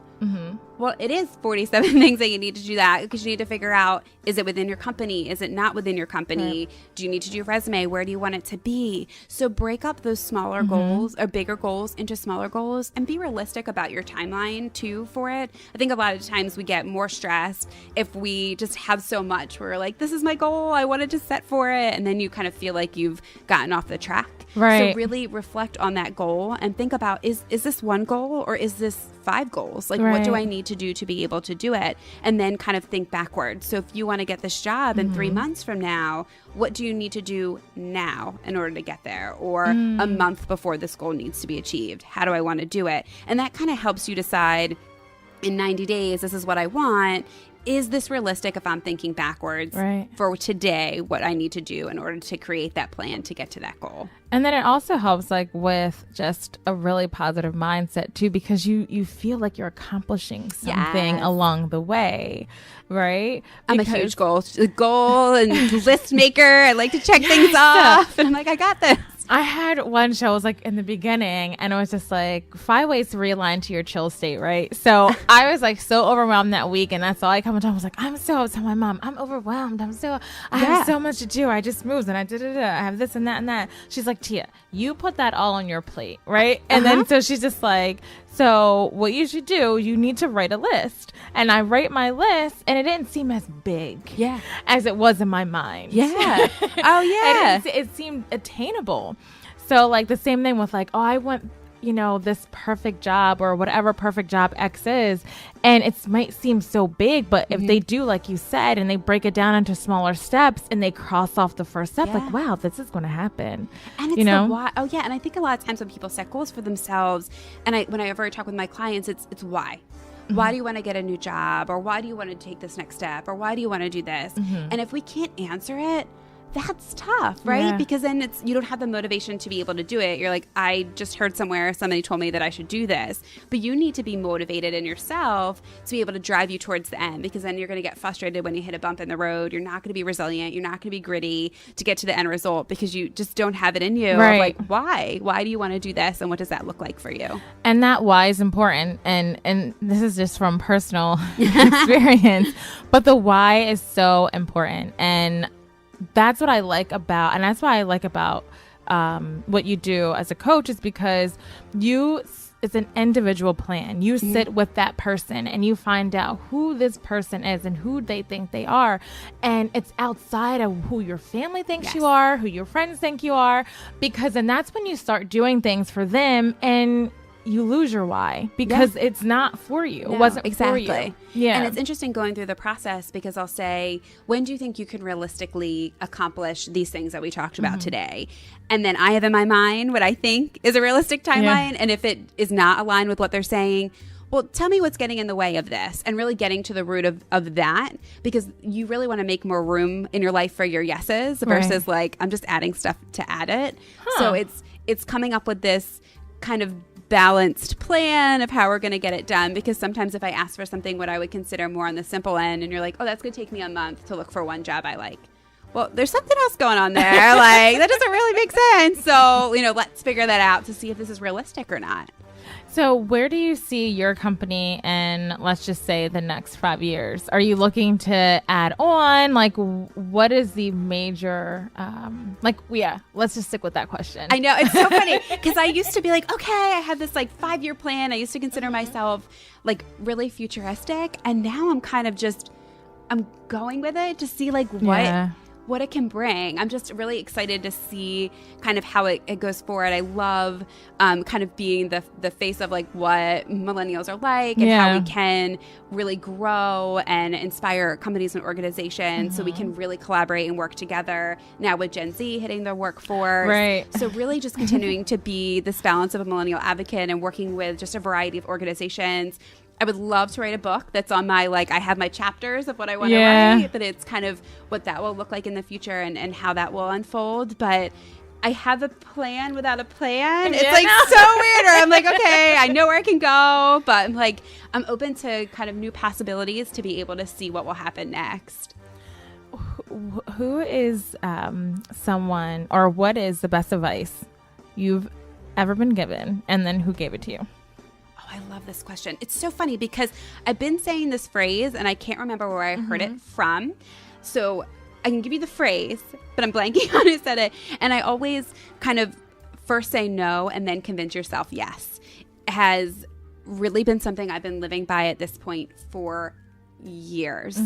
Speaker 2: Well, it is 47 things that you need to do that, because you need to figure out, is it within your company? Is it not within your company? Do you need to do a resume? Where do you want it to be? So break up those smaller goals or bigger goals into smaller goals, and be realistic about your timeline too for it. I think a lot of times we get more stressed if we just have so much. We're like, this is my goal, I wanted to set for it. And then you kind of feel like you've gotten off the track. Right. So really reflect on that goal and think about, is this one goal or is this 5 goals? Like, what do I need to do to be able to do it? And then kind of think backwards. So if you want to get this job in 3 months from now, what do you need to do now in order to get there? Or a month before this goal needs to be achieved? How do I want to do it? And that kind of helps you decide, in 90 days, this is what I want. Is this realistic if I'm thinking backwards for today, what I need to do in order to create that plan to get to that goal?
Speaker 1: And then it also helps like with just a really positive mindset too, because you feel like you're accomplishing something along the way, right?
Speaker 2: I'm a huge goal and list maker. I like to check things off, and I'm like, I got this.
Speaker 1: I had one show, it was like in the beginning, and it was just like 5 ways to realign to your chill state, right? So I was like so overwhelmed that week, and that's all I come and I was like, I'm so upset. My mom, I'm overwhelmed. I have so much to do. I just moved and I have this and that and that. She's like, Tia, you put that all on your plate, right? And then so she's just like, so what you should do, you need to write a list. And I write my list, and it didn't seem as big as it was in my mind.
Speaker 2: Yeah. Oh, yeah.
Speaker 1: It seemed attainable. So like the same thing with like, I want this perfect job or whatever perfect job X is. And it might seem so big, but if they do, like you said, and they break it down into smaller steps and they cross off the first step, like, wow, this is going to happen.
Speaker 2: And it's the why. Oh, yeah. And I think a lot of times when people set goals for themselves, and whenever I talk with my clients, it's why. Why do you want to get a new job? Or why do you want to take this next step? Or why do you want to do this? And if we can't answer it, that's tough, right?
Speaker 1: Yeah.
Speaker 2: Because then you don't have the motivation to be able to do it. You're like, I just heard somewhere somebody told me that I should do this. But you need to be motivated in yourself to be able to drive you towards the end, because then you're going to get frustrated when you hit a bump in the road. You're not going to be resilient. You're not going to be gritty to get to the end result because you just don't have it in you.
Speaker 1: Right.
Speaker 2: Like, why? Why do you want to do this? And what does that look like for you?
Speaker 1: And that why is important. And this is just from personal experience. But the why is so important. And that's what I like about, and that's why I like about what you do as a coach, is because it's an individual plan. You sit with that person and you find out who this person is and who they think they are. And it's outside of who your family thinks you are, who your friends think you are, because then that's when you start doing things for them and you lose your why because it's not for you.
Speaker 2: No,
Speaker 1: it wasn't
Speaker 2: exactly.
Speaker 1: for you. Yeah.
Speaker 2: And it's interesting going through the process because I'll say, when do you think you can realistically accomplish these things that we talked about today? And then I have in my mind what I think is a realistic timeline. Yeah. And if it is not aligned with what they're saying, well, tell me what's getting in the way of this, and really getting to the root of that, because you really want to make more room in your life for your yeses versus like, I'm just adding stuff to add it. So it's coming up with this kind of balanced plan of how we're going to get it done, because sometimes if I ask for something what I would consider more on the simple end and you're like, oh, that's going to take me a month to look for one job I like. Well, there's something else going on there. Like, that doesn't really make sense. So, let's figure that out to see if this is realistic or not.
Speaker 1: So where do you see your company in, let's just say, the next 5 years? Are you looking to add on? Like, what is the major, let's just stick with that question.
Speaker 2: I know. It's so funny because I used to be like, okay, I have this 5-year plan. I used to consider myself like really futuristic. And now I'm kind of I'm going with it to see what it can bring. I'm just really excited to see kind of how it goes forward. I love kind of being the face of like what millennials are like and how we can really grow and inspire companies and organizations so we can really collaborate and work together now with Gen Z hitting the workforce.
Speaker 1: Right.
Speaker 2: So really just continuing to be this balance of a millennial advocate and working with just a variety of organizations. I would love to write a book that's on my, I have my chapters of what I want to write, but it's kind of what that will look like in the future and how that will unfold. But I have a plan without a plan. It's so weird. Or I'm like, okay, I know where I can go, but I'm open to kind of new possibilities to be able to see what will happen next.
Speaker 1: Who is someone, or what is the best advice you've ever been given, and then who gave it to you?
Speaker 2: I love this question. It's so funny because I've been saying this phrase and I can't remember where I heard it from. So I can give you the phrase, but I'm blanking on who said it. And I always kind of first say no and then convince yourself yes. It has really been something I've been living by at this point for years,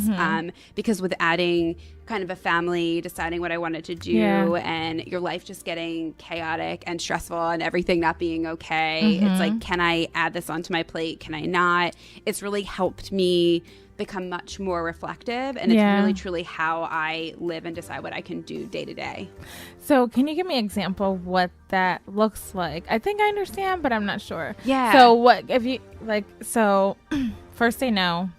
Speaker 2: because with adding kind of a family, deciding what I wanted to do, and your life just getting chaotic and stressful and everything not being okay, it's like, can I add this onto my plate? Can I not? It's really helped me become much more reflective, and it's really truly how I live and decide what I can do day to day.
Speaker 1: So can you give me an example of what that looks like? I think I understand, but I'm not sure.
Speaker 2: Yeah.
Speaker 1: So what if you first say no,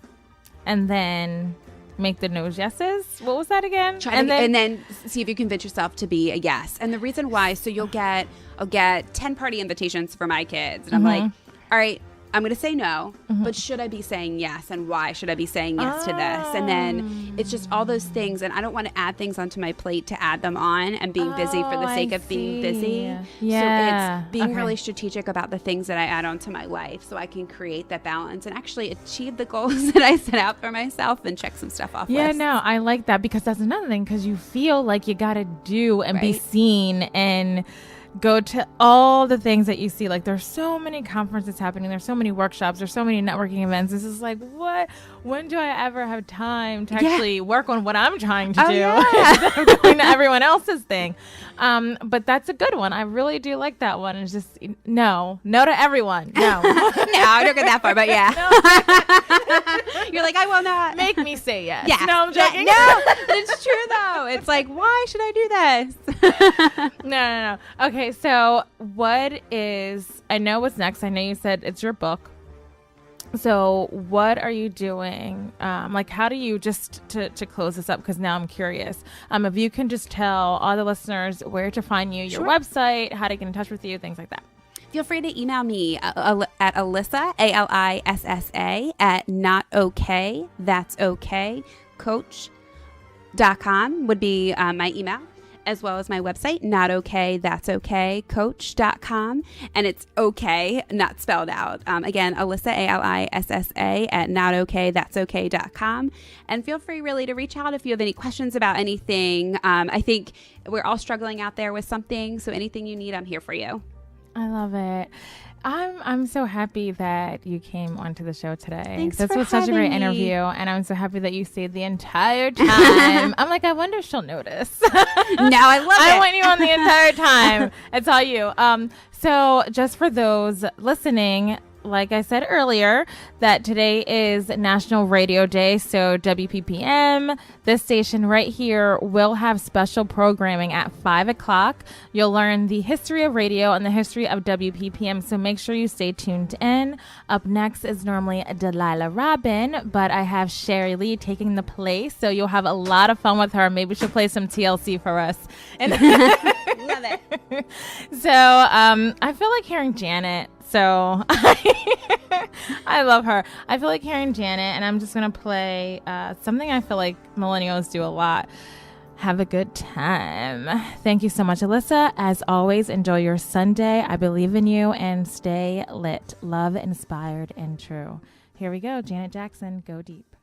Speaker 1: and then make the no's yeses? What was that again?
Speaker 2: And then see if you convince yourself to be a yes. And the reason why, so I'll get 10 party invitations for my kids. And I'm like, all right, I'm going to say no, but should I be saying yes? And why should I be saying yes to this? And then it's just all those things. And I don't want to add things onto my plate to add them on and being busy for the sake of being busy.
Speaker 1: Yeah.
Speaker 2: So it's being really strategic about the things that I add onto my life so I can create that balance and actually achieve the goals that I set out for myself and check some stuff off.
Speaker 1: Yeah, no, I like that, because that's another thing, because you feel like you got to do and be seen and go to all the things that you see. Like, there's so many conferences happening. There's so many workshops. There's so many networking events. This is like, what? When do I ever have time to actually work on what I'm trying to do instead of going to everyone else's thing? But that's a good one. I really do like that one. It's just no to everyone. No,
Speaker 2: no, I don't go that far, but yeah.
Speaker 1: No.
Speaker 2: You're like, I will not.
Speaker 1: Make me say yes.
Speaker 2: Yeah.
Speaker 1: No, I'm joking.
Speaker 2: No, it's true though. It's like, why should I do this?
Speaker 1: No. Okay, so what is, I know what's next. I know you said it's your book. So what are you doing? Like, how do you, just to close this up, because now I'm curious, if you can just tell all the listeners where to find you, your website, how to get in touch with you, things like that.
Speaker 2: Feel free to email me at Alissa, ALISSA, at notokay, that's okay, coach.com would be my email, as well as my website, notokaythat'sokaycoach.com. And it's okay, not spelled out. Again, Alissa, ALISSA, at notokaythat'sokay.com. And feel free really to reach out if you have any questions about anything. I think we're all struggling out there with something. So anything you need, I'm here for you.
Speaker 1: I love it. I'm so happy that you came onto the show today.
Speaker 2: Thanks
Speaker 1: this
Speaker 2: for
Speaker 1: was such a great
Speaker 2: having me.
Speaker 1: interview, and I'm so happy that you stayed the entire time. I'm like, I wonder if she'll notice.
Speaker 2: No, I love it.
Speaker 1: I want you on the entire time. It's all you. So just for those listening, like I said earlier, that today is National Radio Day. So WPPM, this station right here, will have special programming at 5 o'clock. You'll learn the history of radio and the history of WPPM. So make sure you stay tuned in. Up next is normally Delilah Robin, but I have Sherry Lee taking the place. So you'll have a lot of fun with her. Maybe she'll play some TLC for us. And
Speaker 2: Love it.
Speaker 1: So I feel like hearing Janet. So I love her. I feel like hearing Janet, and I'm just going to play something I feel like millennials do a lot. Have a good time. Thank you so much, Alissa. As always, enjoy your Sunday. I believe in you, and stay lit. Love, inspired, and true. Here we go. Janet Jackson, Go Deep.